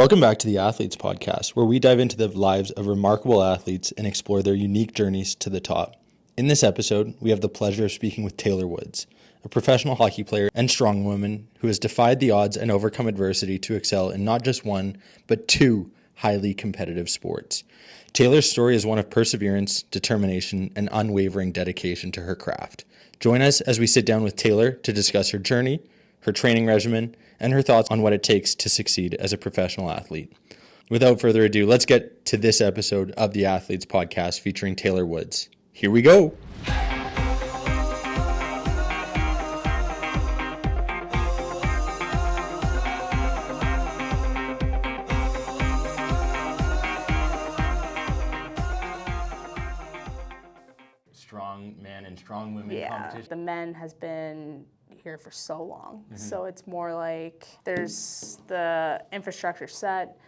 Welcome back to the Athletes Podcast, where we dive into the lives of remarkable athletes and explore their unique journeys to the top. In this episode, we have the pleasure of speaking with Taylor Woods, a professional hockey player and strongwoman who has defied the odds and overcome adversity to excel in not just one, but two highly competitive sports. Taylor's story is one of perseverance, determination, and unwavering dedication to her craft. Join us as we sit down with Taylor to discuss her journey, her training regimen, and her thoughts on what it takes to succeed as a professional athlete. Without further ado, let's get to this episode of the Athletes Podcast featuring Taylor Woods. Here we go. Strong man and strong women competition. The men has been here for so long. So it's more like there's the infrastructure set.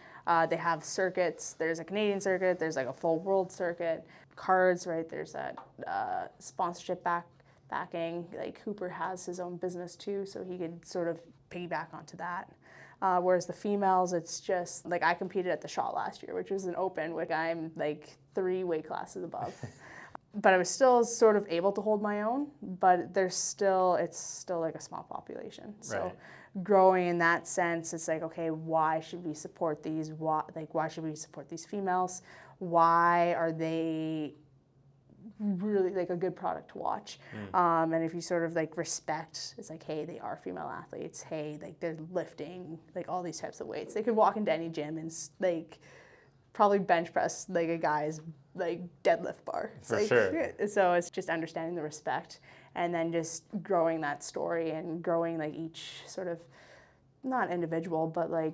They have circuits. There's a Canadian circuit. There's like a full world circuit. Cards, right? There's that sponsorship backing. Like Hooper has his own business too, so he could sort of piggyback onto that. Whereas the females, it's just like I competed at the shot last year, which was an open, which I'm like 3 weight classes above. But I was still sort of able to hold my own, but it's still like a small population. So growing in that sense, it's like, okay, why should we support these? Why should we support these females? Why are they really like a good product to watch? And if you sort of like respect, it's like, hey, they are female athletes. Hey, like they're lifting like all these types of weights. They could walk into any gym and like probably bench press like a guy's like deadlift bar. For like, sure. So it's just understanding the respect and then just growing that story and growing like each sort of, not individual, but like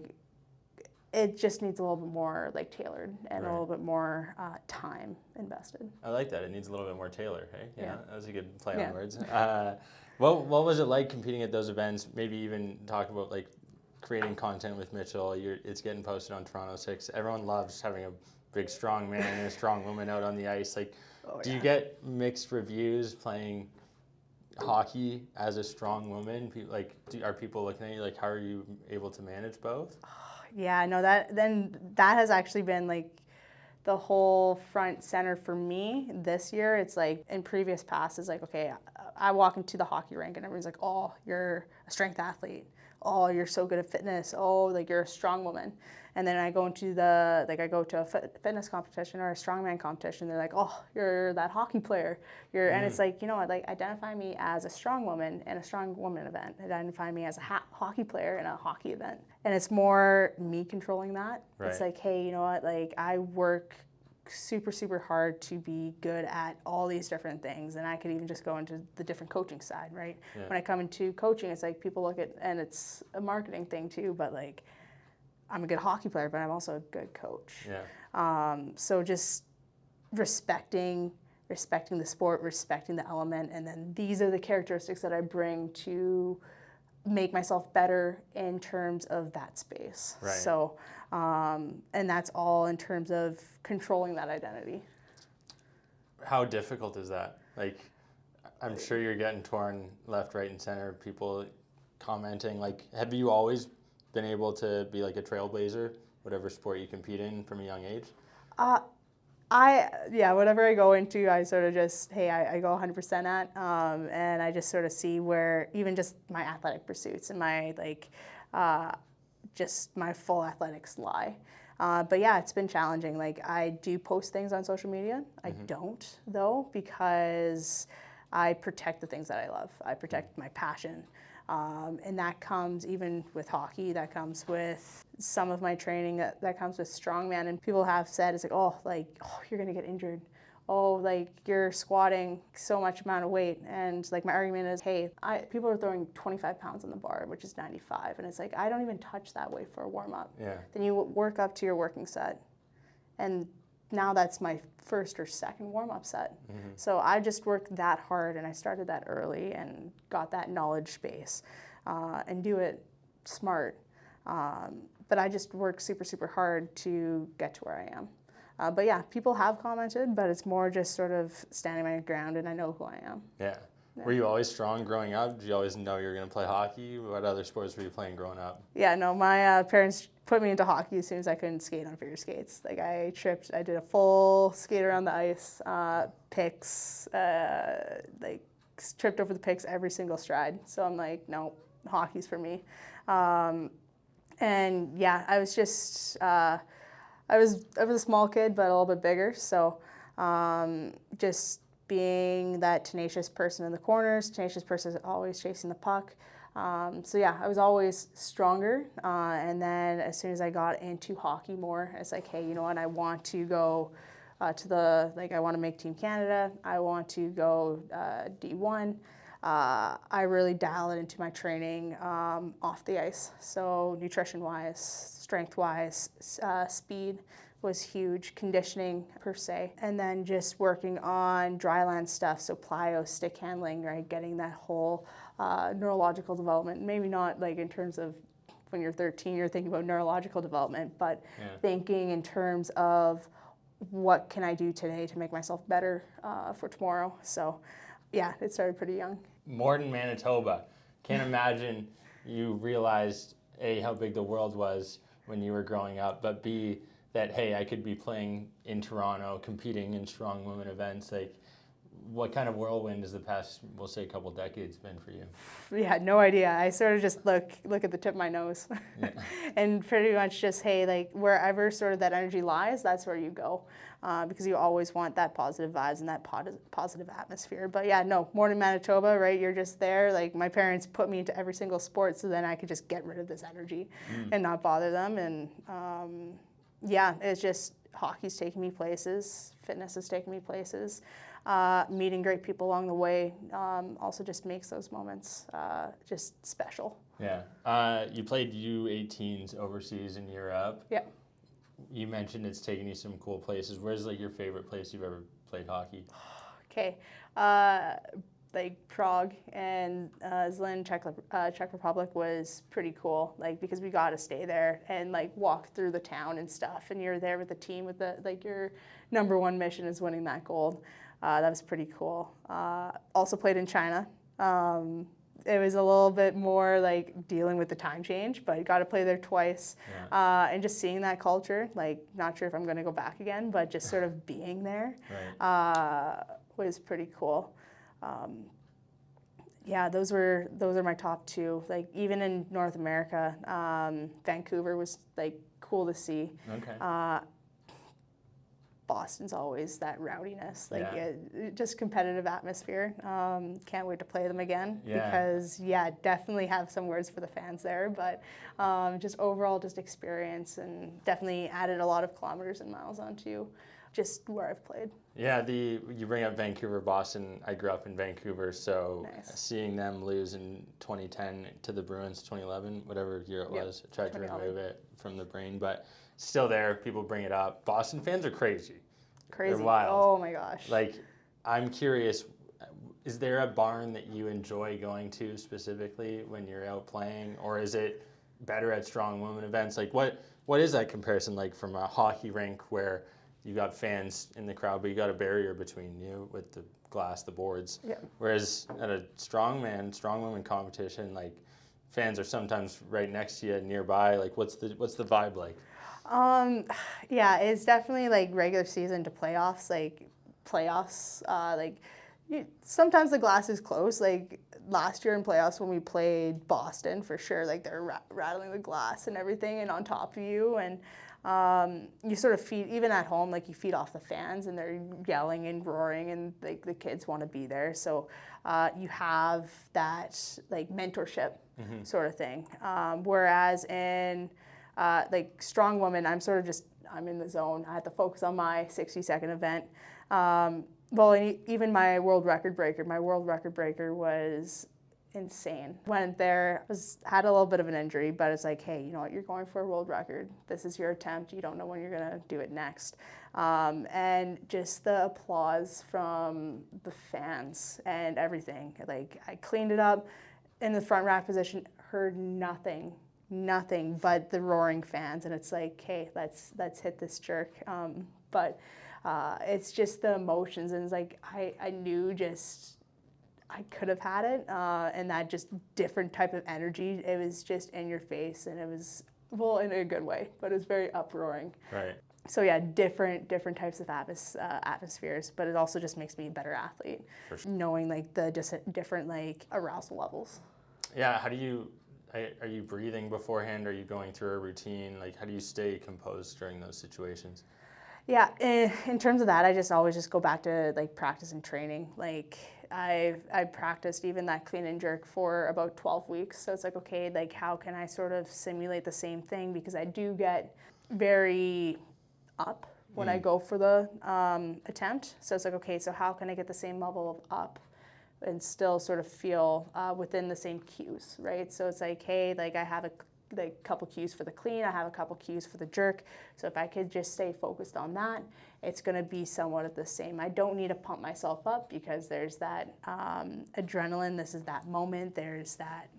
it just needs a little bit more like tailored and a little bit more time invested. I like that. It needs a little bit more tailored, hey? Yeah. That was a good play on words. What was it like competing at those events? Maybe even talk about like creating content with Mitchell. It's getting posted on Toronto 6. Everyone loves having a big strong man and a strong woman out on the ice. Like, do you get mixed reviews playing hockey as a strong woman? Are people looking at you like, how are you able to manage both? Yeah, no, that has actually been like the whole front center for me this year. It's like in previous past, it's like, okay, I walk into the hockey rink and everyone's like, oh, you're a strength athlete. Oh, you're so good at fitness. Oh, like you're a strong woman. And then I go into I go to a fitness competition or a strongman competition. They're like, oh, you're that hockey player. And it's like, you know what, like identify me as a strong woman in a strong woman event. Identify me as a hockey player in a hockey event. And it's more me controlling that. Right. It's like, hey, you know what, like I work super, super hard to be good at all these different things. And I could even just go into the different coaching side, right? Yeah. When I come into coaching, it's like people look at, and it's a marketing thing too, but like I'm a good hockey player, but I'm also a good coach. Yeah. So just respecting the sport, respecting the element, and then these are the characteristics that I bring to make myself better in terms of that space. Right. So, and that's all in terms of controlling that identity. How difficult is that? Like, I'm sure you're getting torn left, right, and center. People commenting. Like, have you always been able to be like a trailblazer, whatever sport you compete in from a young age? Whatever I go into, I sort of just, hey, I go 100% at, and I just sort of see where even just my athletic pursuits and my like, just my full athletics lie. But yeah, it's been challenging. Like I do post things on social media. I don't though, because I protect the things that I love. I protect my passion. And that comes even with hockey, that comes with some of my training, that comes with strongman. And people have said, it's like, oh, you're going to get injured. Oh, like you're squatting so much amount of weight. And like my argument is, hey, people are throwing 25 pounds on the bar, which is 95. And it's like, I don't even touch that weight for a warm up. Yeah. Then you work up to your working set. And now that's my first or second warm-up set. So I just worked that hard, and I started that early and got that knowledge base and do it smart. But I just worked super, super hard to get to where I am. But yeah, people have commented, but it's more just sort of standing my ground, and I know who I am. Yeah. Were you always strong growing up? Did you always know you were going to play hockey? What other sports were you playing growing up? Yeah, no, my parents put me into hockey as soon as I couldn't skate on figure skates. Like I did a full skate around the ice, picks, like tripped over the picks every single stride. So I'm like, no, hockey's for me. And yeah, I was just, I was a small kid, but a little bit bigger. So just being that tenacious person in the corners, tenacious person always chasing the puck. So yeah, I was always stronger. And then as soon as I got into hockey more, it's like, hey, you know what? I want to go I want to make Team Canada. I want to go D1. I really dial it into my training off the ice. So nutrition-wise, strength-wise, speed was huge, conditioning per se, and then just working on dry land stuff, so plyo, stick handling, right, getting that whole neurological development. Maybe not like in terms of when you're 13, you're thinking about neurological development, but thinking in terms of what can I do today to make myself better for tomorrow. So yeah, it started pretty young. Morden, Manitoba. Can't imagine you realized A, how big the world was when you were growing up, but B, that, hey, I could be playing in Toronto, competing in Strongwoman events. Like, what kind of whirlwind has the past, we'll say, couple decades been for you? Yeah, no idea. I sort of just look at the tip of my nose. Yeah. And pretty much just, hey, like wherever sort of that energy lies, that's where you go. Because you always want that positive vibes and that positive atmosphere. But yeah, no, more in Manitoba, right? You're just there. Like my parents put me into every single sport so then I could just get rid of this energy and not bother them. And yeah, it's just hockey's taking me places, fitness is taking me places. Meeting great people along the way also just makes those moments just special. Yeah. You played U18s overseas in Europe. Yeah. You mentioned it's taken you some cool places. Where's like your favorite place you've ever played hockey? Okay. Like Prague and Zlin, Czech Republic was pretty cool. Like because we got to stay there and like walk through the town and stuff, and you're there with the team with the like your number one mission is winning that gold. That was pretty cool. Also played in China. It was a little bit more like dealing with the time change, but got to play there twice. Yeah. And just seeing that culture, like not sure if I'm going to go back again, but just sort of being there was pretty cool. Yeah, those are my top two. Like even in North America, Vancouver was like cool to see. Okay. Boston's always that rowdiness, like just competitive atmosphere. Can't wait to play them again because definitely have some words for the fans there, but just overall just experience and definitely added a lot of kilometers and miles onto just where I've played. Yeah, you bring up Vancouver, Boston. I grew up in Vancouver, so seeing them lose in 2010 to the Bruins, 2011, whatever year it was, I tried to remove it from the brain, but still there, people bring it up. Boston fans are crazy. They're wild. Oh my gosh. Like, I'm curious, is there a barn that you enjoy going to specifically when you're out playing, or is it better at Strongwoman events? Like, what is that comparison like from a hockey rink where you got fans in the crowd, but you got a barrier between you with the glass, the boards? Yeah. Whereas at a Strongwoman competition, like, fans are sometimes right next to you, nearby. Like, what's the vibe like? Yeah, it's definitely like regular season to playoffs. Sometimes the glass is close. Like last year in playoffs when we played Boston, for sure, like they're rattling the glass and everything and on top of you, and you sort of feed, even at home, like you feed off the fans and they're yelling and roaring and like the kids want to be there. So you have that like mentorship sort of thing. Whereas in like Strongwoman, I'm in the zone. I had to focus on my 60-second event. Well, even my world record breaker was insane. Went there, had a little bit of an injury, but it's like, hey, you know what, you're going for a world record. This is your attempt. You don't know when you're gonna do it next. And just the applause from the fans and everything. Like I cleaned it up in the front rack position, heard nothing but the roaring fans, and it's like, hey, let's hit this jerk. But it's just the emotions, and it's like I knew just I could have had it, and that just different type of energy. It was just in your face, and it was, well, in a good way, but it was very uproaring. Right. So yeah, different types of atmospheres, but it also just makes me a better athlete, knowing like the different like arousal levels. Yeah, how do you, are you breathing beforehand? Are you going through a routine? Like, how do you stay composed during those situations? Yeah, in terms of that, I just always just go back to like practice and training. Like I practiced even that clean and jerk for about 12 weeks. So it's like, okay, like how can I sort of simulate the same thing? Because I do get very up when I go for the attempt. So it's like, okay, so how can I get the same level of up and still sort of feel within the same cues, right? So it's like, hey, like I have a couple cues for the clean, I have a couple cues for the jerk. So if I could just stay focused on that, it's going to be somewhat of the same. I don't need to pump myself up because there's that adrenaline, this is that moment, there's that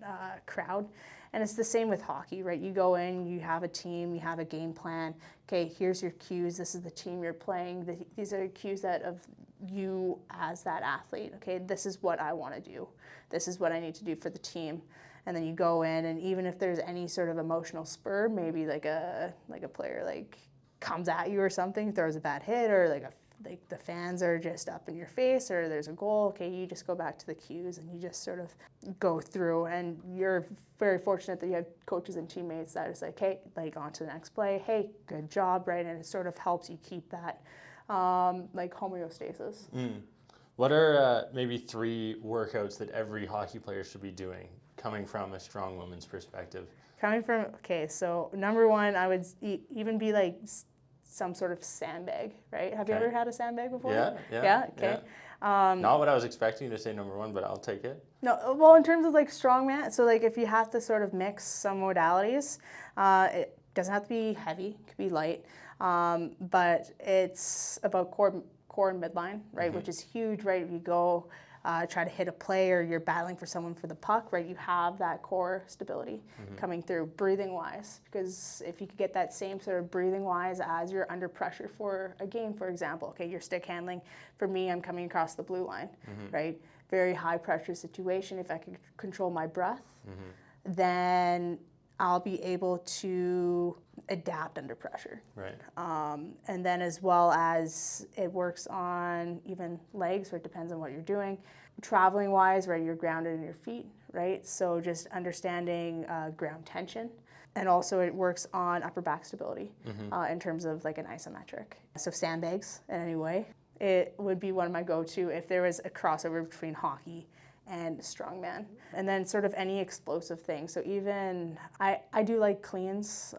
crowd. And it's the same with hockey, right? You go in, you have a team, you have a game plan. Okay, here's your cues. This is the team you're playing. These are cues that of you as that athlete. Okay, this is what I want to do. This is what I need to do for the team. And then you go in, and even if there's any sort of emotional spur, maybe like a player like comes at you or something, throws a bad hit, or like the fans are just up in your face, or there's a goal, okay, you just go back to the cues and you just sort of go through, and you're very fortunate that you have coaches and teammates that is like, hey, like on to the next play, hey, good job, right? And it sort of helps you keep that like homeostasis. What are maybe 3 workouts that every hockey player should be doing, coming from a strong woman's perspective? Coming from, okay, so number 1, I would even be like some sort of sandbag, right? Have you ever had a sandbag before? Yeah. Okay. Yeah. Not what I was expecting you to say number 1, but I'll take it. No, well, in terms of like strongman, so like if you have to sort of mix some modalities, it doesn't have to be heavy, it could be light, but it's about core and midline, right? Which is huge, right? If you go try to hit a play or you're battling for someone for the puck, right? You have that core stability coming through breathing wise, because if you could get that same sort of breathing wise as you're under pressure for a game, for example, okay, your stick handling, for me, I'm coming across the blue line, right? Very high pressure situation. If I can control my breath, then I'll be able to adapt under pressure. Right. And then as well as it works on even legs, or it depends on what you're doing. Traveling wise, right, you're grounded in your feet, right? So just understanding ground tension. And also it works on upper back stability in terms of like an isometric. So sandbags in any way, it would be one of my go-to if there was a crossover between hockey and strongman. And then sort of any explosive thing. So even, I do like cleans.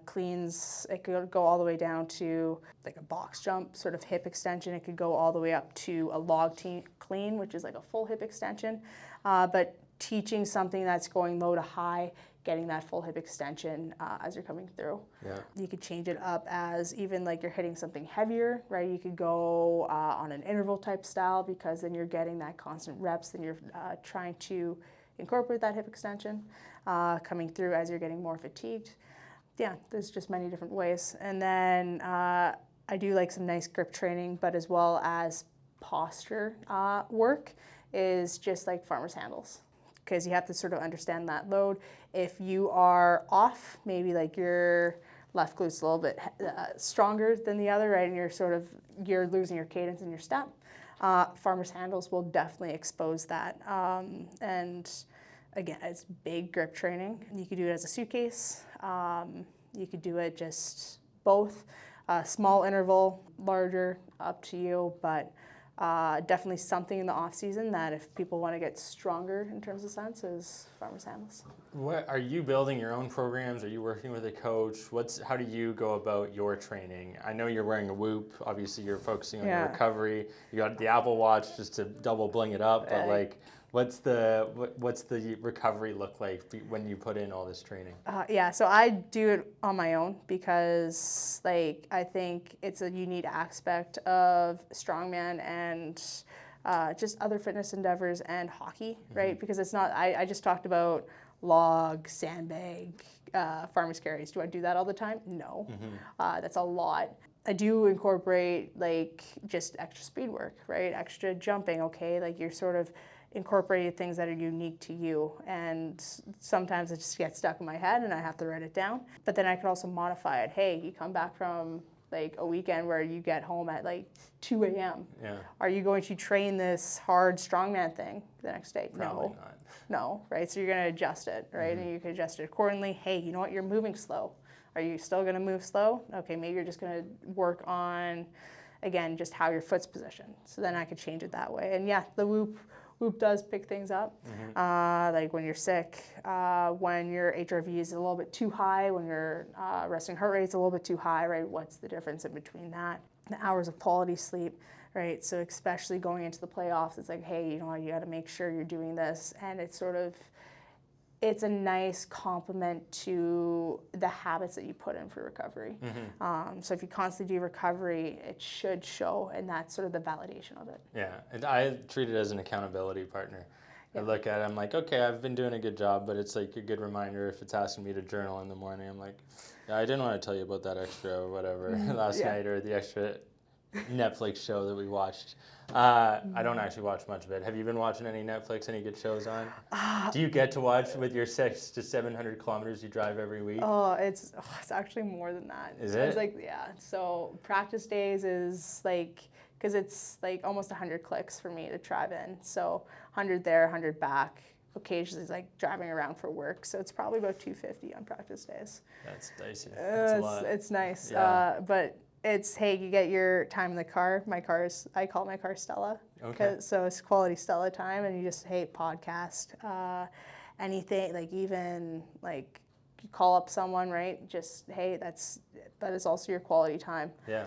Cleans, it could go all the way down to like a box jump, sort of hip extension. It could go all the way up to a log clean, which is like a full hip extension. But teaching something that's going low to high, getting that full hip extension as you're coming through. Yeah. You could change it up as even like you're hitting something heavier, right? You could go on an interval type style, because then you're getting that constant reps, and you're trying to incorporate that hip extension coming through as you're getting more fatigued. Yeah, there's just many different ways. And then I do like some nice grip training, but as well as posture work is just like farmer's handles, because you have to sort of understand that load. If you are off, maybe like your left glute's a little bit stronger than the other, right, and you're losing your cadence in your step, farmer's handles will definitely expose that. And again, it's big grip training. You could do it as a suitcase. You could do it just both, small interval, larger, up to you, but definitely something in the off season that if people want to get stronger in terms of sense is farmer's handles. What are you building your own programs? Are you working with a coach? How do you go about your training? I know you're wearing a Whoop. Obviously, you're focusing on your recovery. You got the Apple Watch just to double bling it up. But like, what's the recovery look like when you put in all this training? Yeah, so I do it on my own, because like I think it's a unique aspect of strongman and just other fitness endeavors and hockey, right? Because it's not, I just talked about log, sandbag, farmer's carries. Do I do that all the time? No. That's a lot. I do incorporate like just extra speed work, right? Extra jumping, okay? Like you're sort of incorporated things that are unique to you. And sometimes it just gets stuck in my head and I have to write it down. But then I could also modify it. Hey, you come back from like a weekend where you get home at like 2 a.m. Yeah. Are you going to train this hard strongman thing the next day? Probably No. not. No, right? So you're going to adjust it, right? And you can adjust it accordingly. Hey, you know what? You're moving slow. Are you still going to move slow? Okay, maybe you're just going to work on, again, just how your foot's positioned. So then I could change it that way. And yeah, the whoop does pick things up. Like when you're sick, when your HRV is a little bit too high, when your resting heart rate's a little bit too high, right? What's the difference in between that? The hours of quality sleep, right? So especially going into the playoffs, it's like, hey, you know what, you got to make sure you're doing this. And it's sort of, it's a nice complement to the habits that you put in for recovery. So if you constantly do recovery, it should show, and that's sort of the validation of it. Yeah, and I treat it as an accountability partner. I look at it, I'm like, okay, I've been doing a good job, but it's like a good reminder if it's asking me to journal in the morning. I'm like, yeah, I didn't want to tell you about that extra or whatever last night, or the extra Netflix show that we watched. I don't actually watch much of it. Have you been watching any Netflix, any good shows on? Do you get to watch with your 600 to 700 kilometers you drive every week? It's actually more than that. Is it? It's like, yeah. So practice days is like, because it's like almost 100 clicks for me to drive in. So 100 there, 100 back. Occasionally it's like driving around for work. So it's probably about 250 on practice days. That's dicey. That's a lot. It's nice. Yeah. But it's, hey, you get your time in the car. I call my car Stella. Okay. So it's quality Stella time, and you just, hey, podcast, anything, like even like you call up someone, right? Just, hey, that is also your quality time. Yeah.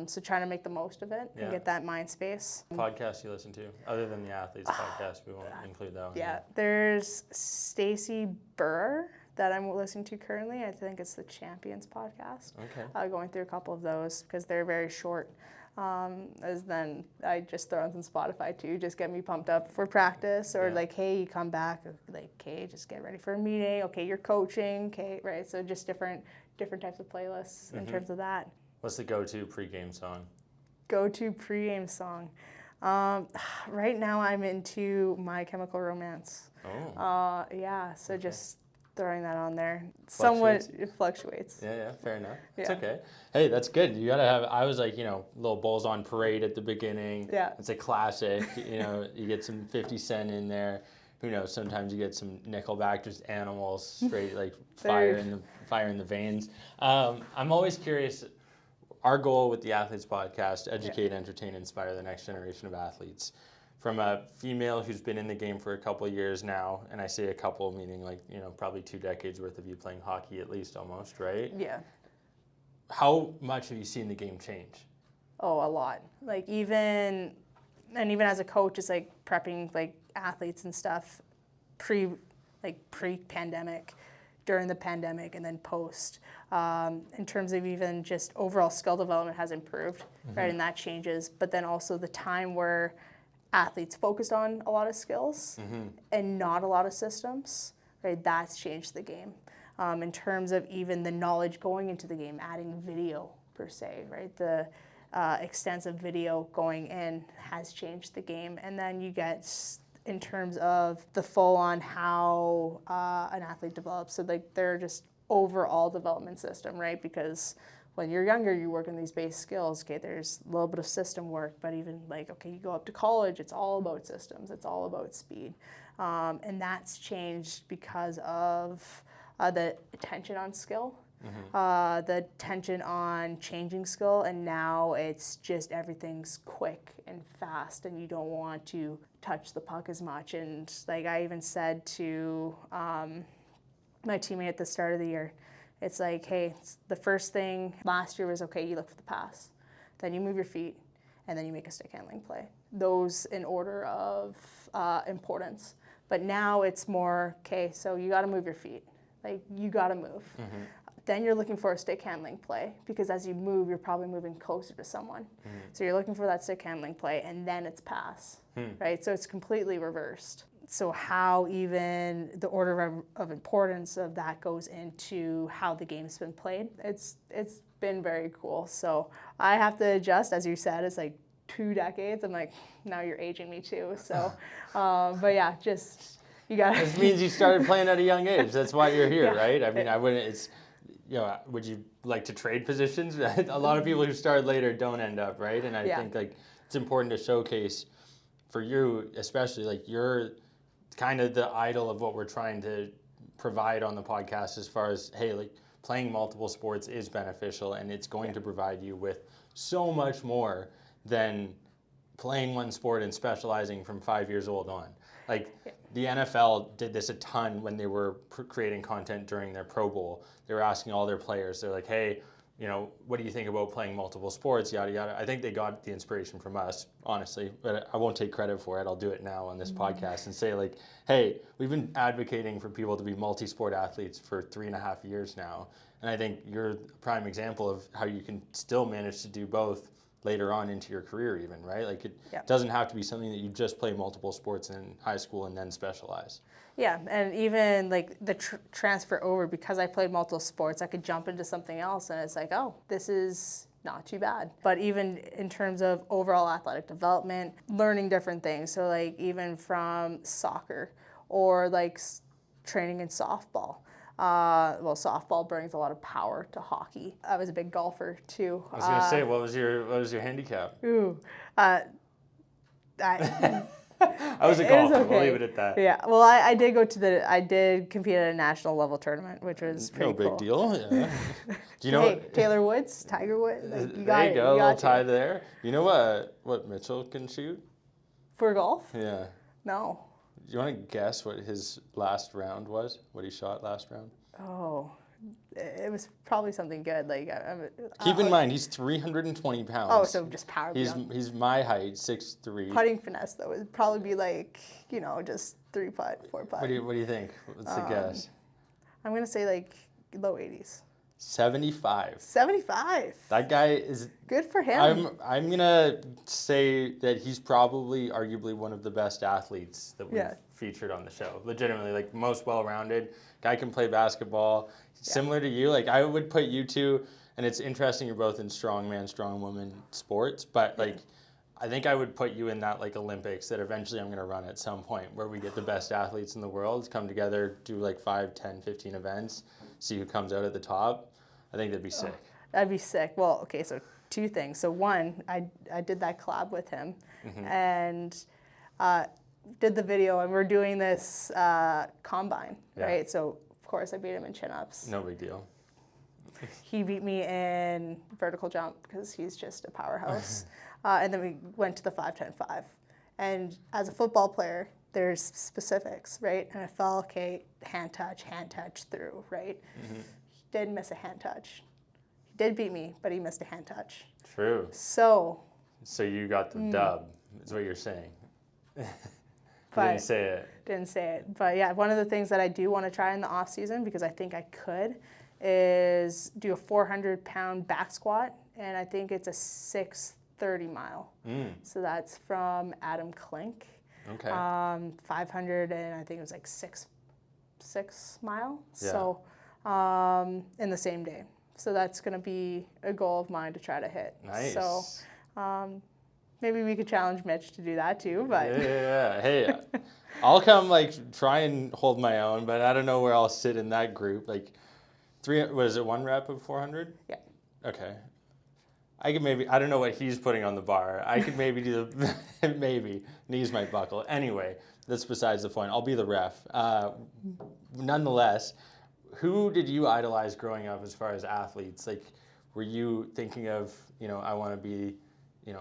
So trying to make the most of it and get that mind space. Podcast you listen to, other than the athletes podcast, we won't include that one. Yeah, there's Stacy Burr that I'm listening to currently. I think it's the Champions podcast. Okay. Going through a couple of those because they're very short. As then I just throw on some Spotify too, just get me pumped up for practice, or like, hey, you come back, like, okay, just get ready for a meeting. Okay, you're coaching. Okay, right. So just different types of playlists in terms of that. What's the go-to pregame song? Go-to pregame song. Right now I'm into My Chemical Romance. Oh. Yeah. So just throwing that on there. Fluctuates. Somewhat, it fluctuates. Yeah, fair enough. It's Yeah. okay. Hey, that's good. You gotta have. I was like, little Bulls on Parade at the beginning. Yeah. It's a classic. You get some 50 Cent in there. Who knows? Sometimes you get some Nickelback, just Animals, straight like fire in the veins. I'm always curious. Our goal with the Athletes Podcast: educate, entertain, inspire the next generation of athletes. From a female who's been in the game for a couple of years now, and I say a couple, meaning like, probably 2 decades worth of you playing hockey at least almost, right? Yeah. How much have you seen the game change? Oh, a lot. Like even as a coach, it's like prepping like athletes and stuff pre-pandemic, during the pandemic, and then post. In terms of even just overall skill development has improved, right? And that changes. But then also the time where athletes focused on a lot of skills and not a lot of systems, right? That's changed the game. In terms of even the knowledge going into the game, adding video per se, right? The extensive video going in has changed the game. And then you get in terms of the full on how an athlete develops. So like they're just overall development system, right? Because when you're younger, you work on these base skills. Okay, there's a little bit of system work, but even like, okay, you go up to college, it's all about systems. It's all about speed. And that's changed because of the attention on skill, the attention on changing skill, and now it's just everything's quick and fast, and you don't want to touch the puck as much. And like I even said to my teammate at the start of the year, it's like, hey, the first thing last year was, okay, you look for the pass, then you move your feet, and then you make a stick handling play. Those in order of importance. But now it's more, okay, so you got to move your feet. Like, you got to move. Then you're looking for a stick handling play, because as you move, you're probably moving closer to someone. So you're looking for that stick handling play, and then it's pass, right? So it's completely reversed. So how even the order of importance of that goes into how the game's been played, it's been very cool. So I have to adjust, as you said, it's like 2 decades. I'm like, now you're aging me too. So, but yeah, just you got. This means you started playing at a young age. That's why you're here, Yeah. right? I mean, I wouldn't. It's, would you like to trade positions? A lot of people who start later don't end up, right? And I think like it's important to showcase for you, especially like you're kind of the idol of what we're trying to provide on the podcast as far as, hey, like playing multiple sports is beneficial and it's going to provide you with so much more than playing one sport and specializing from 5 years old on. Like the NFL did this a ton when they were creating content during their Pro Bowl. They were asking all their players, they're like, hey, what do you think about playing multiple sports, yada, yada. I think they got the inspiration from us, honestly, but I won't take credit for it. I'll do it now on this podcast and say like, hey, we've been advocating for people to be multi-sport athletes for 3.5 years now. And I think you're a prime example of how you can still manage to do both later on into your career even, right? Like it doesn't have to be something that you just play multiple sports in high school and then specialize. Yeah, and even like the transfer over, because I played multiple sports, I could jump into something else and it's like, oh, this is not too bad. But even in terms of overall athletic development, learning different things. So like even from soccer or like training in softball. Well, softball brings a lot of power to hockey. I was a big golfer too. I was gonna say, what was your handicap? I was a golfer. Okay. We'll leave it at that. Yeah. Well, I did compete at a national level tournament, which was pretty cool. No big deal. Yeah. Do you know? Hey, Taylor Woods, Tiger Woods. Like, there you go. A little tie there. You know what Mitchell can shoot? For golf? Yeah. No. Do you want to guess what his last round was? What he shot last round? Oh, it was probably something good. Like keep in mind, he's 320 pounds. Oh, so just power. He's my height, 6'3". Putting finesse though would probably be like just 3-putt, 4-putt. What do you think? What's the guess? I'm gonna say like low 80s. 75. 75. That guy is good for him. I'm gonna say that he's probably arguably one of the best athletes that we've featured on the show. Legitimately, like most well-rounded. Guy can play basketball. Similar to you, like I would put you two, and it's interesting you're both in strongman, strongwoman sports, but like I think I would put you in that like Olympics that eventually I'm going to run at some point where we get the best athletes in the world, come together, do like 5, 10, 15 events, see who comes out at the top. I think that'd be sick. That'd be sick. Well, okay, so 2 things. So one, I did that collab with him and did the video, and we're doing this combine, right? So of course I beat him in chin-ups. No big deal. He beat me in vertical jump because he's just a powerhouse. And then we went to the 5-10-5. And as a football player, there's specifics, right? And I felt, okay, hand touch through, right? He did miss a hand touch. He did beat me, but he missed a hand touch. True. So you got the dub, is what you're saying. Didn't say it. But yeah, one of the things that I do want to try in the off season, because I think I could, is do a 400-pound back squat, and I think it's a 630 mile. So that's from Adam Klink. Okay. 500, and I think it was like 6 mile. Yeah. So in the same day. So that's going to be a goal of mine to try to hit. Nice. So maybe we could challenge Mitch to do that too. But yeah. Hey, I'll come try and hold my own, but I don't know where I'll sit in that group. Like 1 rep of 400? Yeah. Okay. I could maybe, I don't know what he's putting on the bar. I could maybe do the, maybe, knees might buckle. Anyway, that's besides the point. I'll be the ref. Nonetheless, who did you idolize growing up as far as athletes? Like, were you thinking of, I want to be,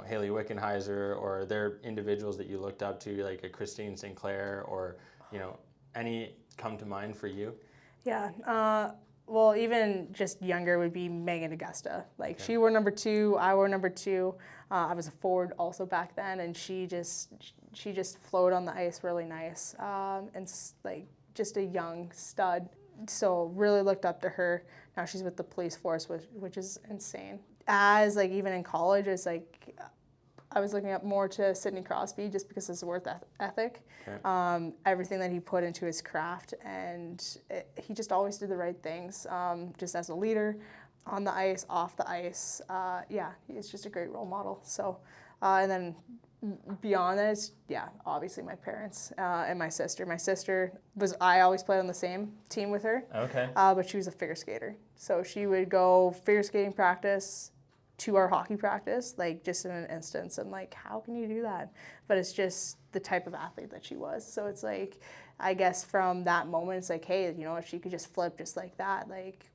Haley Wickenheiser, or are there individuals that you looked up to, like a Christine Sinclair, or, any come to mind for you? Yeah. Well, even just younger would be Megan Augusta. Like, she wore number 2, I wore number 2. I was a forward also back then, and she just flowed on the ice really nice, and just a young stud. So really looked up to her. Now she's with the police force, which is insane. As even in college, it's I was looking up more to Sidney Crosby just because of his work ethic, everything that he put into his craft, and he just always did the right things, just as a leader. on the ice, off the ice. Yeah, he's just a great role model. So, and then beyond that, obviously my parents and my sister. I always played on the same team with her. Okay. But she was a figure skater. So she would go figure skating practice to our hockey practice, like just in an instance. And like, how can you do that? But it's just the type of athlete that she was. So it's like, I guess from that moment, it's like, hey, you know what, she could just flip just like that. Like,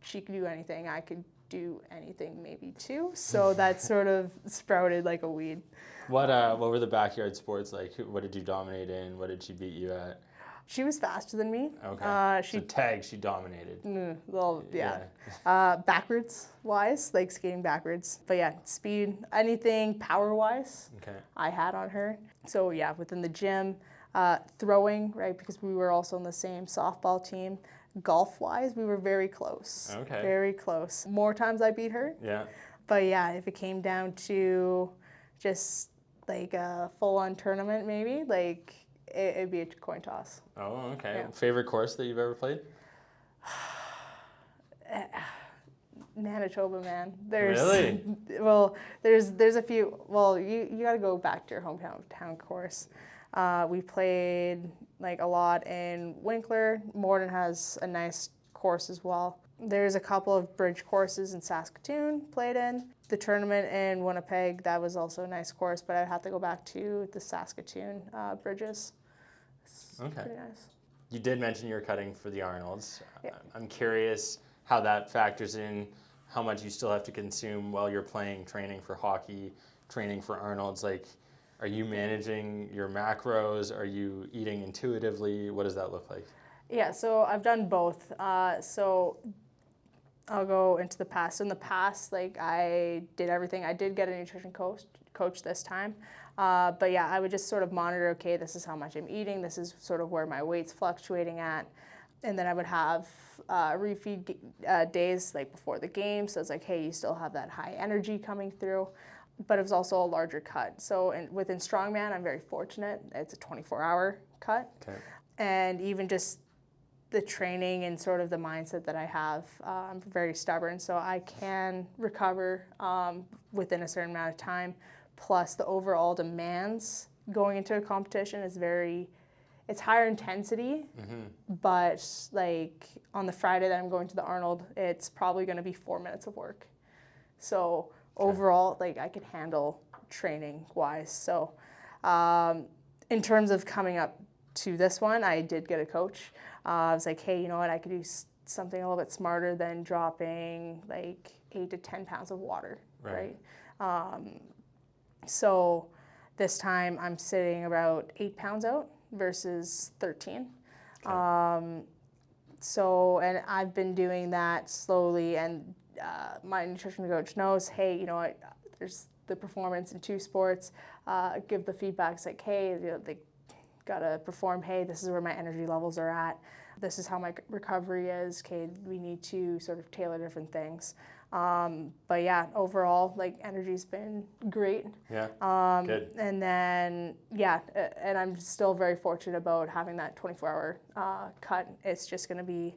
she could do anything. I could do anything maybe too. So that sort of sprouted like a weed. What were the backyard sports like? What did you dominate in? What did she beat you at? She was faster than me. Okay. So tag, she dominated. Backwards wise, like skating backwards. But yeah, speed, anything power wise, I had on her. So yeah, within the gym, throwing, right, because we were also on the same softball team. Golf wise, we were very close. Okay. Very close. More times I beat her. Yeah. But yeah, if it came down to just like a full-on tournament, maybe, like it'd be a coin toss. Oh, okay. Yeah. Favorite course that you've ever played? Manitoba, man. Really? Well, there's a few. Well, you got to go back to your hometown course. We played like a lot in Winkler. Morden has a nice course as well. There's a couple of bridge courses in Saskatoon played in. The tournament in Winnipeg, that was also a nice course, but I'd have to go back to the Saskatoon bridges. It's pretty nice. You did mention you were cutting for the Arnolds. Yeah. I'm curious how that factors in, how much you still have to consume while you're playing, training for hockey, training for Arnolds. Like, are you managing your macros? Are you eating intuitively? What does that look like? Yeah, so I've done both. So I'll go into the past. So in the past, like I did everything. I did get a nutrition coach this time. But yeah, I would just sort of monitor, okay, this is how much I'm eating. This is sort of where my weight's fluctuating at. And then I would have refeed days like before the game. So it's like, hey, you still have that high energy coming through. But it was also a larger cut. So within Strongman, I'm very fortunate. It's a 24-hour cut. Okay. And even just the training and sort of the mindset that I have, I'm very stubborn. So I can recover within a certain amount of time. Plus the overall demands going into a competition is it's higher intensity, but like on the Friday that I'm going to the Arnold, it's probably going to be 4 minutes of work. So overall, like I could handle training wise. So in terms of coming up to this one, I did get a coach. I was like, hey, you know what? I could do something a little bit smarter than dropping like 8 to 10 pounds of water, right? So this time I'm sitting about 8 pounds out versus 13. And I've been doing that slowly, and my nutrition coach knows, hey, you know what, there's the performance in two sports. Give the feedbacks like, hey, you know, they gotta perform. Hey, this is where my energy levels are at. This is how my recovery is. Okay, we need to sort of tailor different things. But yeah, overall, like energy's been great. Yeah. Good. And then and I'm still very fortunate about having that 24-hour cut. It's just gonna be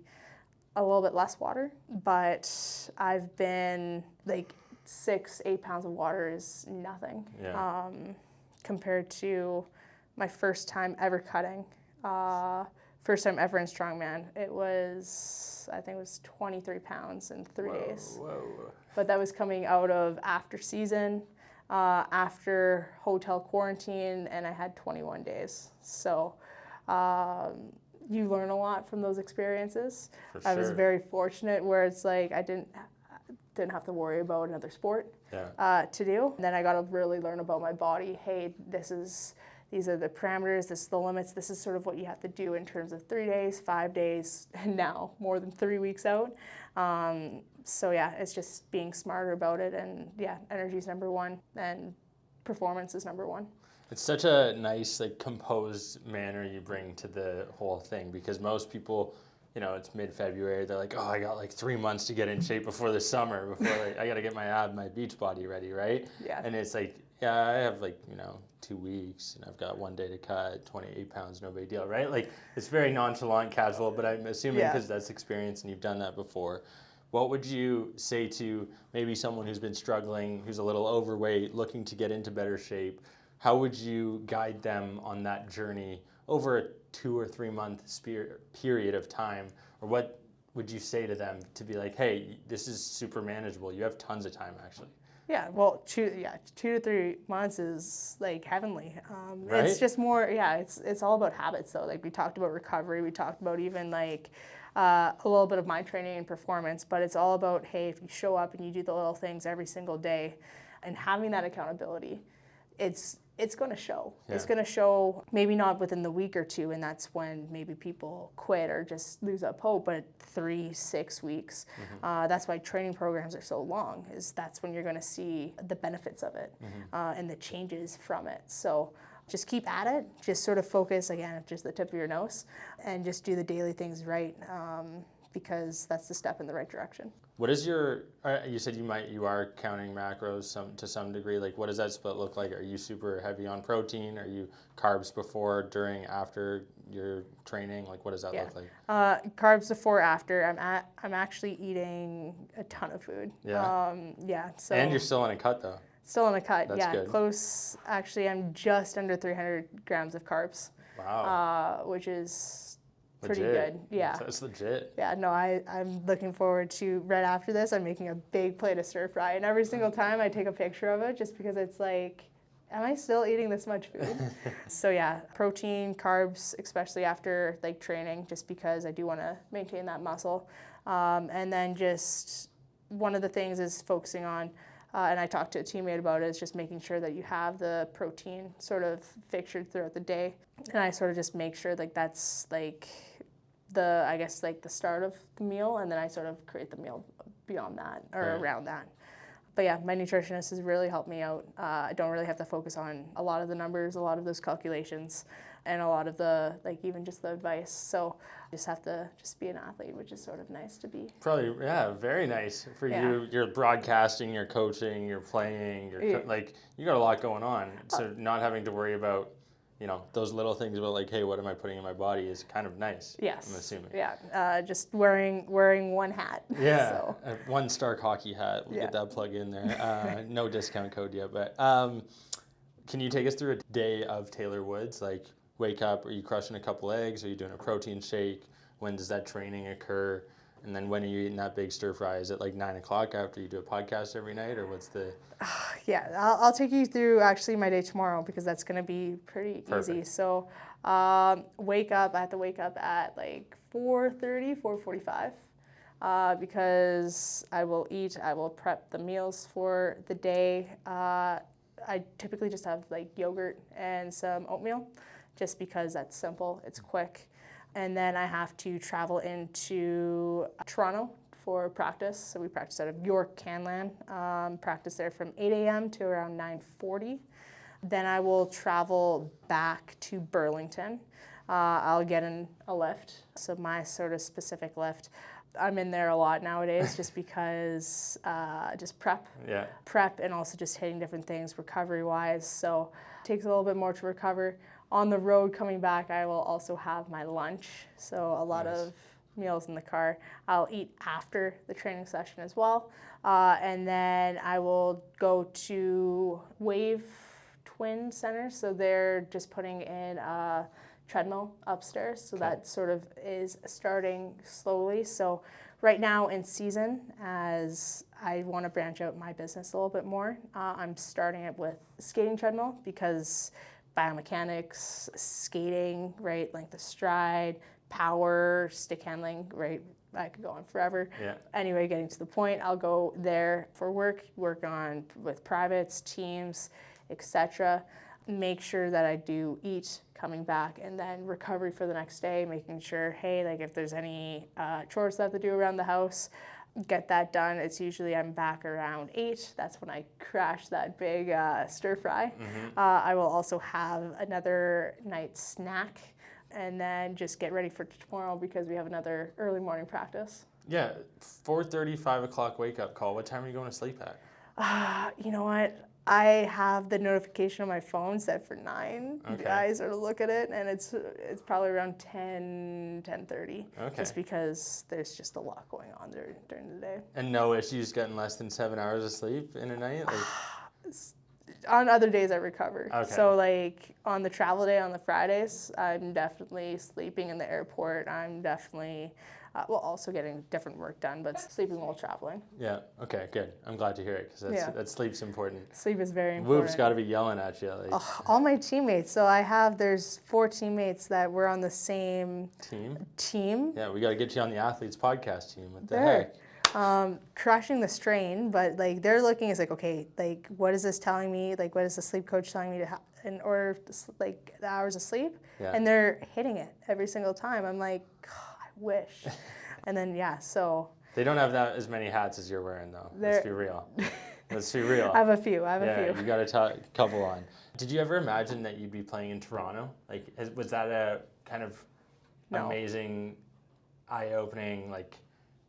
a little bit less water, but I've been like 6-8 pounds of water is nothing compared to my first time ever cutting. First time ever in Strongman, I think it was 23 pounds in 3 days. Whoa. But that was coming out of after season, after hotel quarantine, and I had 21 days. So you learn a lot from those experiences. I was very fortunate where it's like I didn't have to worry about another sport to do. And then I got to really learn about my body. Hey, these are the parameters, this is the limits, this is sort of what you have to do in terms of 3 days, 5 days, and now more than 3 weeks out. So yeah, it's just being smarter about it, and yeah, energy is number one and performance is number one. It's such a nice, like, composed manner you bring to the whole thing, because most people, you know, it's mid-February, they're like, oh, I got like 3 months to get in shape before the summer, I got to get my beach body ready, right? Yeah. And it's like, yeah, I have like, 2 weeks and I've got 1 day to cut, 28 pounds, no big deal, right? Like, it's very nonchalant, casual, but I'm assuming because that's experience and you've done that before. What would you say to maybe someone who's been struggling, who's a little overweight, looking to get into better shape? How would you guide them on that journey over a 2 or 3 month period of time? Or what would you say to them to be like, hey, this is super manageable. You have tons of time, actually. Yeah, well, 2 to 3 months is like heavenly. Right? It's just more, it's all about habits though. Like we talked about recovery, we talked about even like a little bit of mind training and performance, but it's all about, hey, if you show up and you do the little things every single day and having that accountability, it's going to show. Yeah. It's going to show, maybe not within the week or two, and that's when maybe people quit or just lose up hope, but 3-6 weeks. That's why training programs are so long, is that's when you're going to see the benefits of it and the changes from it. So just keep at it. Just sort of focus, again, just the tip of your nose, and just do the daily things right, because that's the step in the right direction. What is your, you said you are counting macros to some degree. Like, what does that split look like? Are you super heavy on protein? Are you carbs before, during, after your training? Like, what does that look like? Carbs before, after. I'm actually eating a ton of food. Yeah. So. And you're still in a cut though. Still in a cut. That's good. Close. Actually, I'm just under 300 grams of carbs. Wow. Which is pretty legit. Good. Yeah. That's legit. Yeah, no, I'm looking forward to, right after this, I'm making a big plate of stir fry. And every single time I take a picture of it just because it's like, am I still eating this much food? So yeah, protein, carbs, especially after like training, just because I do want to maintain that muscle. And then just one of the things is focusing on, and I talked to a teammate about it, is just making sure that you have the protein sort of fixtured throughout the day. And I sort of just make sure like that's like the start of the meal, and then I sort of create the meal beyond that or around that. But yeah, my nutritionist has really helped me out. I don't really have to focus on a lot of the numbers, a lot of those calculations, and a lot of the, like even just the advice. So I just have to just be an athlete, which is sort of nice to be. Probably, yeah, very nice for you. You're broadcasting, you're coaching, you're playing, like you got a lot going on. So not having to worry about, those little things about like, hey, what am I putting in my body is kind of nice. Yes. I'm assuming. Yeah. Just wearing one hat. Yeah. So. One Stark hockey hat. We'll get that plug in there. No discount code yet, but can you take us through a day of Taylor Woods? Like, wake up, are you crushing a couple eggs? Are you doing a protein shake? When does that training occur? And then when are you eating that big stir fry? Is it like 9 o'clock after you do a podcast every night, or what's the? Yeah, I'll take you through actually my day tomorrow, because that's going to be pretty easy. So I have to wake up at like 4:30, 4:45, because I will prep the meals for the day. I typically just have like yogurt and some oatmeal, just because that's simple, it's quick. And then I have to travel into Toronto for practice. So we practice out of York, Canlan. Practice there from 8 a.m. to around 9:40. Then I will travel back to Burlington. I'll get in a lift. So my sort of specific lift, I'm in there a lot nowadays just because just prep. Yeah. Prep, and also just hitting different things recovery-wise. So it takes a little bit more to recover. On the road coming back, I will also have my lunch. So a lot of meals in the car. I'll eat after the training session as well. And then I will go to Wave Twin Center. So they're just putting in a treadmill upstairs. So that sort of is starting slowly. So right now in season, as I want to branch out my business a little bit more, I'm starting it with skating treadmill, because biomechanics, skating, right, length of stride, power, stick handling, right, I could go on forever. Yeah. Anyway, getting to the point, I'll go there for work on with privates, teams, etc. Make sure that I do eat coming back, and then recovery for the next day, making sure, hey, like if there's any chores that I have to do around the house, get that done. It's usually I'm back around 8. That's when I crash that big stir fry. I will also have another night snack, and then just get ready for tomorrow, because we have another early morning practice. Yeah, 4:30, 5 o'clock wake up call. What time are you going to sleep at? You know what? I have the notification on my phone set for 9. Okay. I sort of look at it, and it's probably around 10:30. Okay. Just because there's just a lot going on during the day. And no issues getting less than 7 hours of sleep in a night? Like... On other days, I recover. Okay. So, like, on the travel day, on the Fridays, I'm definitely sleeping in the airport. I'm definitely, also getting different work done, but sleeping while traveling. Yeah, okay, good. I'm glad to hear it, because that sleep's important. Sleep is very important. Whoop's got to be yelling at you. Like... all my teammates. So there's 4 teammates that were on the same team. Yeah, we got to get you on the Athletes podcast team. What the heck? Crushing the strain, but like they're looking, it's like, okay, like what is this telling me? Like what is the sleep coach telling me to have in order to, like the hours of sleep? Yeah. And they're hitting it every single time. I'm like, I wish. And then so they don't have that as many hats as you're wearing though. Let's be real. Let's be real. I have a few. Yeah, you got a couple on. Did you ever imagine that you'd be playing in Toronto? Like, was that a kind of amazing, eye-opening, like,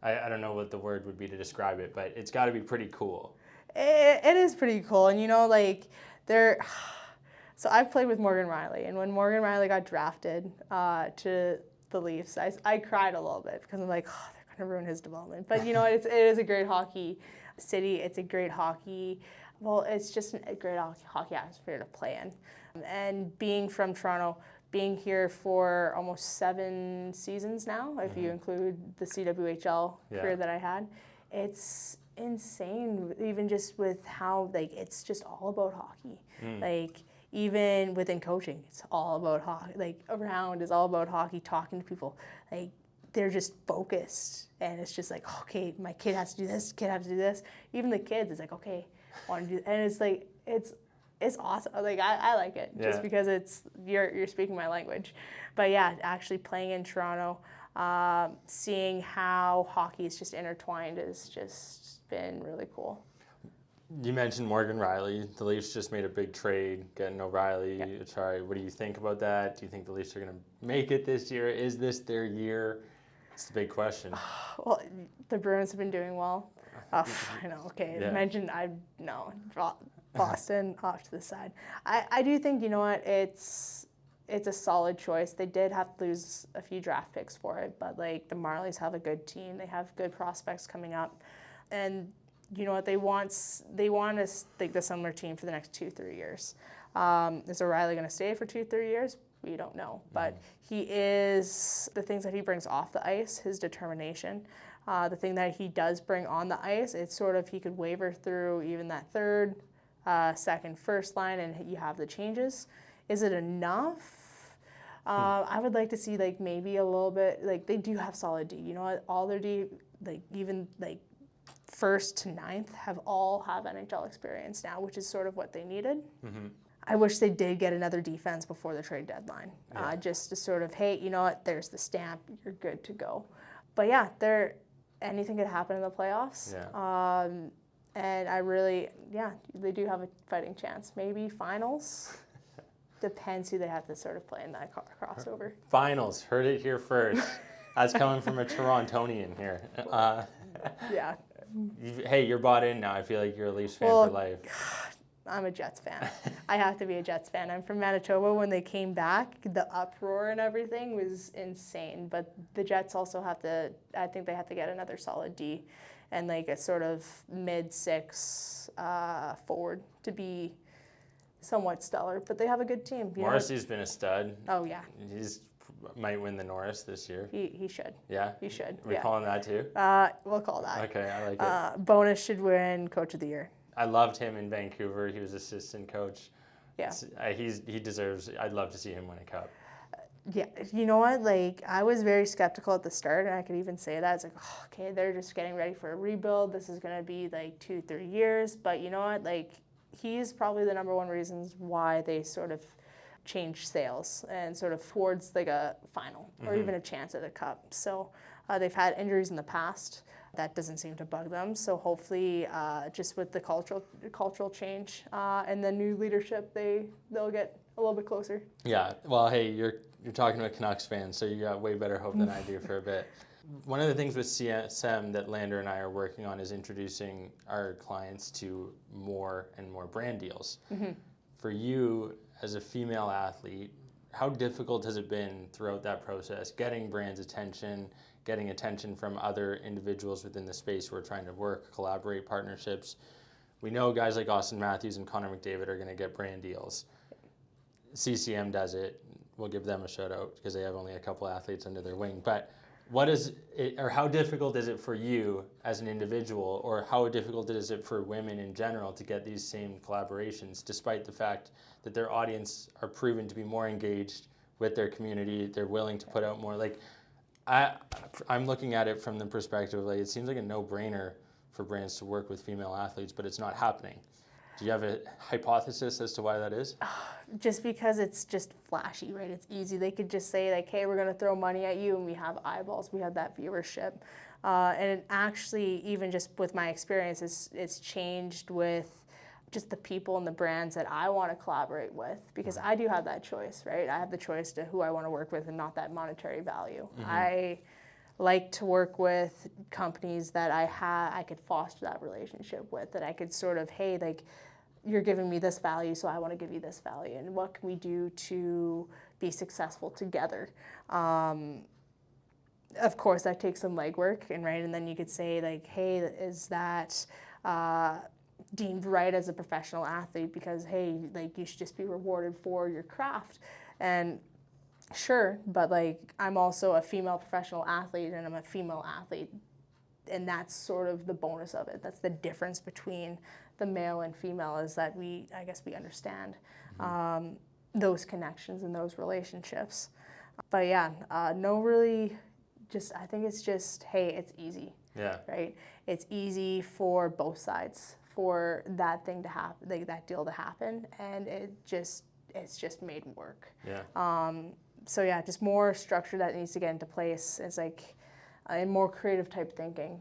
I don't know what the word would be to describe it, but it's got to be pretty cool. It is pretty cool. And, like, so I've played with Morgan Riley. And when Morgan Riley got drafted to the Leafs, I cried a little bit because I'm like, they're going to ruin his development. But, it is a great hockey city. It's a great hockey. Well, it's just a great hockey atmosphere to play in. And being from Toronto, being here for almost 7 seasons now, if you include the CWHL career that I had, it's insane, even just with how, like, it's just all about hockey. Like, even within coaching, it's all about hockey. Like, around is all about hockey, talking to people. Like, they're just focused, and it's just like, okay, my kid has to do this, kid has to do this. Even the kids, it's like, okay, I want to do, and it's like, it's awesome. Like I like it just because you're speaking my language. But yeah, actually playing in Toronto, seeing how hockey is just intertwined has just been really cool. You mentioned Morgan Riley. The Leafs just made a big trade, getting O'Reilly. Yeah. Sorry, what do you think about that? Do you think the Leafs are going to make it this year? Is this their year? It's the big question. Well, the Bruins have been doing well. I know. Okay, mentioned Boston off to the side. I do think, it's a solid choice. They did have to lose a few draft picks for it, but like the Marlies have a good team. They have good prospects coming up, and you know what, they want us like the similar team for the next 2-3 years. Is O'Reilly going to stay for 2-3 years? We don't know, but he is, the things that he brings off the ice, his determination, the thing that he does bring on the ice, it's sort of, he could waver through even that third, second, first line, and you have the changes. Is it enough? I would like to see like maybe a little bit, like they do have solid D. You know what? All their D, like even like first to ninth, all have NHL experience now, which is sort of what they needed. I wish they did get another defense before the trade deadline, just to sort of, hey, you know what? There's the stamp. You're good to go. But yeah, anything could happen in the playoffs. And I really, they do have a fighting chance. Maybe finals. Depends who they have to sort of play in that crossover. Finals. Heard it here first. That's coming from a Torontonian here. Yeah. Hey, you're bought in now. I feel like you're a Leafs fan for life. I'm a Jets fan. I have to be a Jets fan. I'm from Manitoba. When they came back, the uproar and everything was insane. But the Jets also I think they have to get another solid D and like a sort of mid-6 forward to be somewhat stellar. But they have a good team. Morrissey's been a stud. Oh, yeah. He's might win the Norris this year. He should. Yeah? He should. Are we calling that too? We'll call that. Okay, I like it. Bonus should win Coach of the Year. I loved him in Vancouver. He was assistant coach. Yeah. He deserves, I'd love to see him win a cup. Yeah, you know what? Like, I was very skeptical at the start, and I could even say that. It's like, okay, they're just getting ready for a rebuild. This is going to be like 2-3 years. But you know what? Like, he's probably the number one reasons why they sort of changed sales and sort of towards like a final or even a chance at a cup. So they've had injuries in the past. That doesn't seem to bug them. So hopefully, just with the cultural change and the new leadership, they'll get a little bit closer. Yeah. Well, hey, you're talking to a Canucks fan, so you got way better hope than I do for a bit. One of the things with CSM that Lander and I are working on is introducing our clients to more and more brand deals. Mm-hmm. For you as a female athlete, how difficult has it been throughout that process, getting brands' attention, getting attention from other individuals within the space who are trying to work, collaborate, partnerships? We know guys like Austin Matthews and Connor McDavid are going to get brand deals. CCM does it. We'll give them a shout out because they have only a couple athletes under their wing. But what is it, or how difficult is it for you as an individual, or how difficult is it for women in general to get these same collaborations, despite the fact that their audience are proven to be more engaged with their community, they're willing to put out more? Like, I'm looking at it from the perspective of, like, it seems like a no-brainer for brands to work with female athletes, but it's not happening. Do you have a hypothesis as to why that is? Just because it's just flashy, right? It's easy. They could just say, like, hey, we're going to throw money at you, and we have eyeballs. We have that viewership. And it actually, even just with my experience, it's changed with just the people and the brands that I want to collaborate with, because I do have that choice, right? I have the choice to who I want to work with and not that monetary value. Mm-hmm. I like to work with companies that I could foster that relationship with, that I could sort of, hey, like, you're giving me this value, so I want to give you this value, and what can we do to be successful together? Of course, that takes some legwork, and then you could say, like, hey, is that deemed right as a professional athlete? Because, hey, like, you should just be rewarded for your craft. And sure, but, like, I'm also a female professional athlete, and I'm a female athlete, and that's sort of the bonus of it. That's the difference between the male and female, is that I guess we understand those connections and those relationships. But yeah, no, really, I think it's just, hey, it's easy. Yeah. Right? It's easy for both sides for that thing to happen, like that deal to happen, and it's just made work. Yeah. So yeah, just more structure that needs to get into place. It's like, and more creative type thinking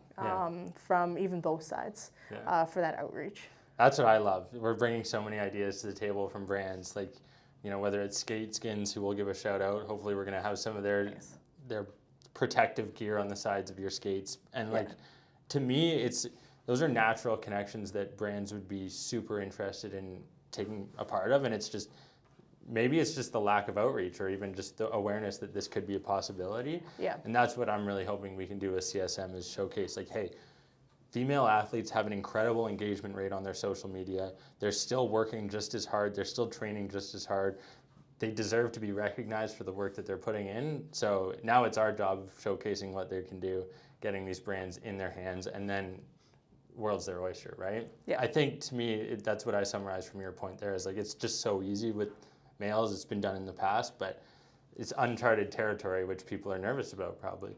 from even both sides for that outreach. That's what I love. We're bringing so many ideas to the table from brands, like, whether it's Skate Skins, who we'll give a shout out. Hopefully we're going to have some of their protective gear on the sides of your skates. And like, to me, those are natural connections that brands would be super interested in taking a part of. And it's just, maybe it's just the lack of outreach, or even just the awareness that this could be a possibility. Yeah. And that's what I'm really hoping we can do with CSM, is showcase, like, hey, female athletes have an incredible engagement rate on their social media. They're still working just as hard. They're still training just as hard. They deserve to be recognized for the work that they're putting in. So now it's our job of showcasing what they can do, getting these brands in their hands, and then world's their oyster, right? Yeah. I think, to me, that's what I summarized from your point there, is like, it's just so easy with males. It's been done in the past, but it's uncharted territory, which people are nervous about, probably.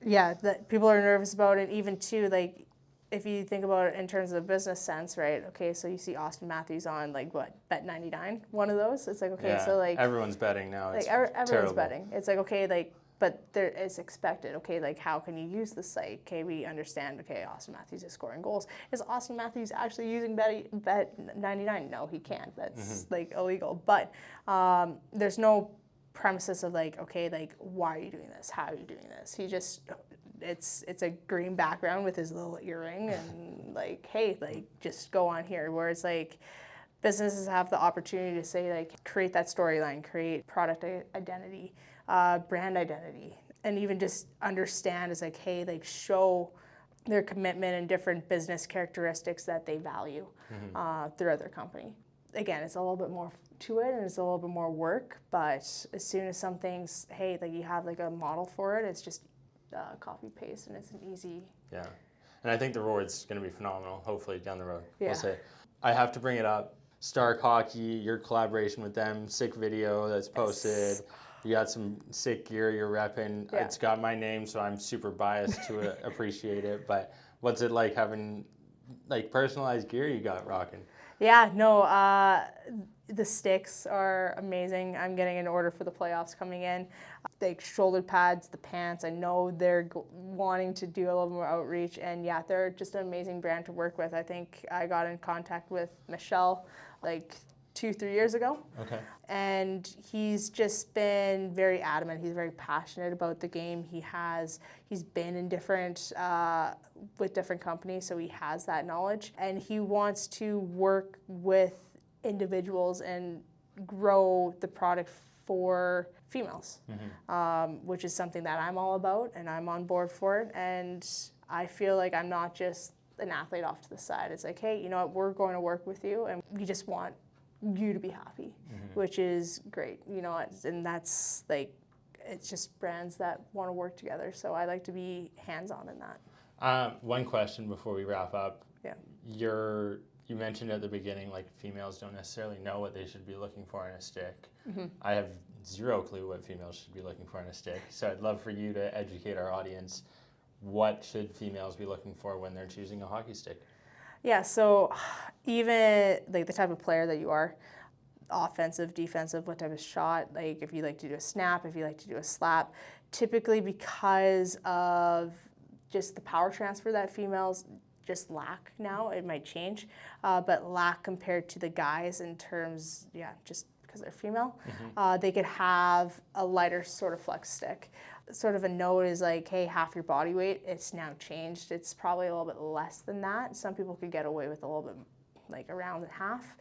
Yeah, that people are nervous about it. Even too, like, if you think about it in terms of a business sense, right? Okay, so you see Austin Matthews on, like, what, Bet99, one of those. It's like, okay, so like everyone's betting now. It's like everyone's terrible. Betting. It's like, okay, like, but it's expected. Okay, like, how can you use the site? Okay, we understand. Okay, Austin Matthews is scoring goals. Is Austin Matthews actually using Bet99? No, he can't. That's like illegal. But there's no premises of, like, okay, like, why are you doing this? How are you doing this? He just, it's a green background with his little earring, and like, hey, like, just go on here. Whereas, like, businesses have the opportunity to say, like, create that storyline, create product identity, brand identity, and even just understand is like, hey, like, show their commitment and different business characteristics that they value throughout their company. Again, it's a little bit more to it, and it's a little bit more work, but as soon as something's, hey, like, you have like a model for it, it's just copy paste, and it's an easy. Yeah, and I think the reward's going to be phenomenal, hopefully down the road. Yeah. We'll say. I have to bring it up. Stark Hockey, your collaboration with them, sick video that's posted. Yes. You got some sick gear you're repping. Yeah. It's got my name, so I'm super biased to appreciate it. But what's it like having, like, personalized gear you got rocking? Yeah, no, the sticks are amazing. I'm getting an order for the playoffs coming in. The shoulder pads, the pants, I know they're wanting to do a little more outreach, and yeah, they're just an amazing brand to work with. I think I got in contact with Michelle like 2-3 years ago. Okay. And he's just been very adamant. He's very passionate about the game. He's been in different with different companies, so he has that knowledge. And he wants to work with individuals and grow the product for females, which is something that I'm all about, and I'm on board for it. And I feel like I'm not just an athlete off to the side. It's like, hey, you know what, we're going to work with you, and we just want you to be happy, which is great, you know, and that's like, it's just brands that want to work together. So I like to be hands-on in that. One question before we wrap up. Yeah. You mentioned at the beginning, like, females don't necessarily know what they should be looking for in a stick. I have zero clue what females should be looking for in a stick. So I'd love for you to educate our audience. What should females be looking for when they're choosing a hockey stick? Yeah, so even like the type of player that you are, offensive, defensive, what type of shot, like if you like to do a snap, if you like to do a slap, typically because of just the power transfer that females just lack now, it might change, but lack compared to the guys in terms, just because they're female, they could have a lighter sort of flex stick. Sort of a note is like, hey, half your body weight, it's now changed. It's probably a little bit less than that. Some people could get away with a little bit like around half,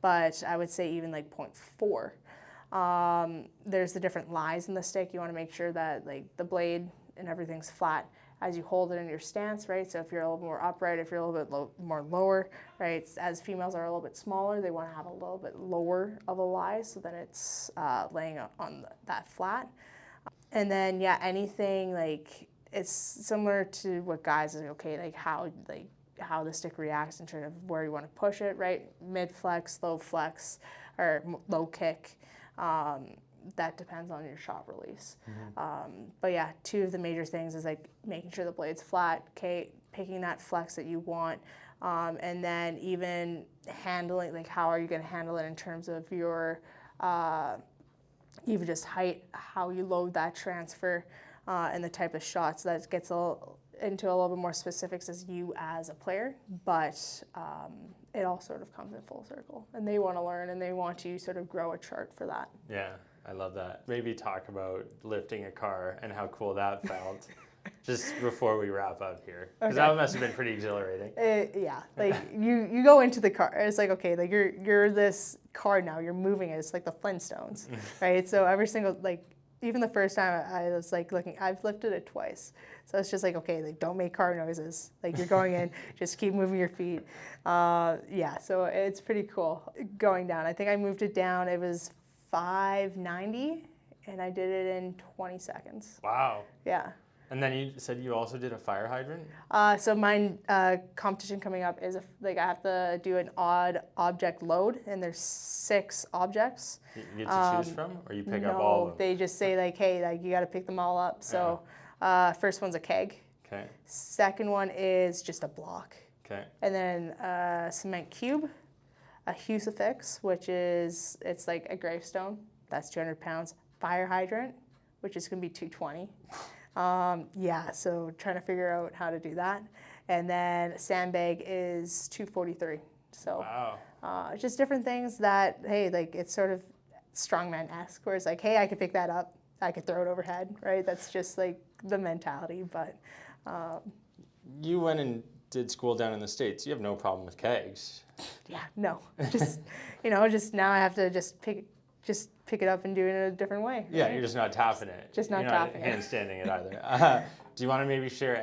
but I would say even like 0.4. There's the different lies in the stick. You want to make sure that like the blade and everything's flat as you hold it in your stance, right? So if you're a little more upright, if you're a little bit more lower, right? As females are a little bit smaller, they want to have a little bit lower of a lie so that it's laying on that flat. And then, anything like, it's similar to what guys are okay, like how the stick reacts in terms of where you want to push it, right? Mid flex, or low kick. That depends on your shot release. But yeah, two of the major things is like making sure the blade's flat, picking that flex that you want, and then even handling, like how are you going to handle it in terms of your even just height, how you load that transfer, and the type of shots. That gets into a little bit more specifics as you as a player, but it all sort of comes in full circle. And they want to learn, and they want to sort of grow a chart for that. Yeah, I love that. Maybe talk about lifting a car and how cool that felt. Just before we wrap up here, because that must have been pretty exhilarating. Like you go into the car, it's like, okay, like you're this car now, you're moving it. It's like the Flintstones, right? So every single, like, even the first time I was like looking, I've lifted it twice. So it's just like, okay, like don't make car noises. Like you're going in, just keep moving your feet. So it's pretty cool going down. I think I moved it down. It was 590, and I did it in 20 seconds. Wow. Yeah. And then you said you also did a fire hydrant? So my competition coming up is I have to do an odd object load, and there's 6 objects. You get to choose from, or you pick up all of them? They just say like, hey, like you got to pick them all up. So first one's a keg. Okay. Second one is just a block. Okay. And then a cement cube, a crucifix, which is, it's like a gravestone. That's 200 pounds. Fire hydrant, which is going to be 220. So trying to figure out how to do that. And then sandbag is 243. So just different things that, hey, like it's sort of strongman-esque, where it's like, hey, I could pick that up, I could throw it overhead, right? That's just like the mentality. But you went and did school down in the States. You have no problem with kegs. No, just just now I have to just pick it up and do it in a different way. Yeah, right? you're just not tapping it. Just not you're tapping not it. handstanding it either. Do you want to maybe share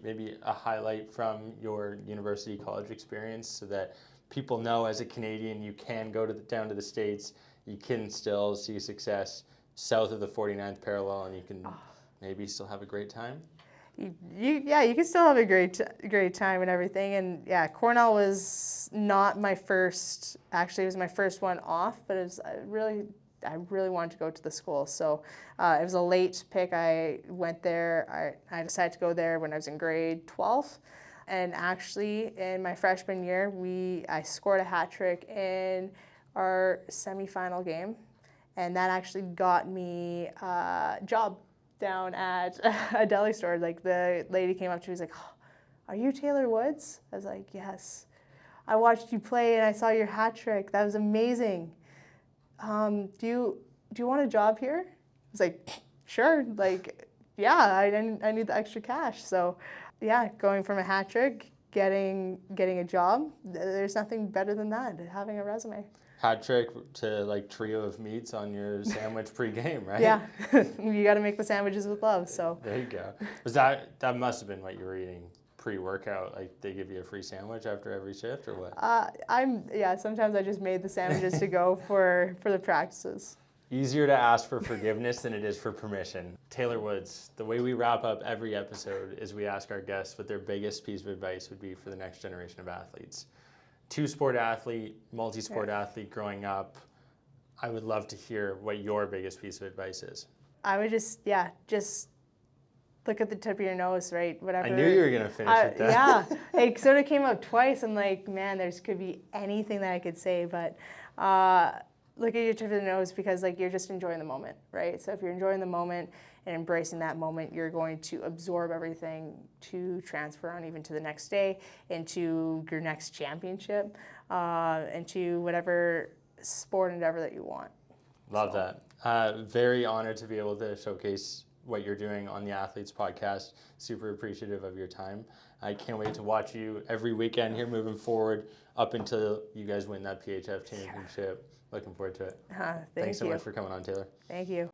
maybe a highlight from your university college experience so that people know as a Canadian you can go down to the States, you can still see success south of the 49th parallel, and you can maybe still have a great time? You can still have a great time and everything. And Cornell was not my first. Actually, it was my first one off, but I really wanted to go to the school. So it was a late pick. I went there. I decided to go there when I was in grade 12. And actually, in my freshman year, I scored a hat trick in our semifinal game, and that actually got me a job down at a deli store. Like the lady came up to me, was like, "Oh, are you Taylor Woods?" I was like, "Yes." I watched you play and I saw your hat trick. That was amazing. Do you want a job here? I was like, sure. Like, yeah, I need the extra cash. So, yeah, going from a hat trick, getting a job, there's nothing better than that, having a resume. Hat trick to like trio of meats on your sandwich pre-game, right? Yeah, you got to make the sandwiches with love. So there you go. Was that must have been what you were eating pre-workout? Like they give you a free sandwich after every shift, or what? Sometimes I just made the sandwiches to go for the practices. Easier to ask for forgiveness than it is for permission. Taylor Woods, the way we wrap up every episode is we ask our guests what their biggest piece of advice would be for the next generation of athletes. Two-sport athlete, multi-sport athlete growing up. I would love to hear what your biggest piece of advice is. I would just look at the tip of your nose, right? Whatever. I knew you were going to finish with that. Yeah, it sort of came up twice. I'm like, man, there's could be anything that I could say, but look at your tip of the nose because like you're just enjoying the moment, right? So if you're enjoying the moment and embracing that moment, you're going to absorb everything to transfer on even to the next day, into your next championship, into whatever sport endeavor that you want. Love that. Very honored to be able to showcase what you're doing on the Athletes Podcast. Super appreciative of your time. I can't wait to watch you every weekend here moving forward up until you guys win that PHF championship. Looking forward to it. Thanks so much for coming on, Taylor. Thank you.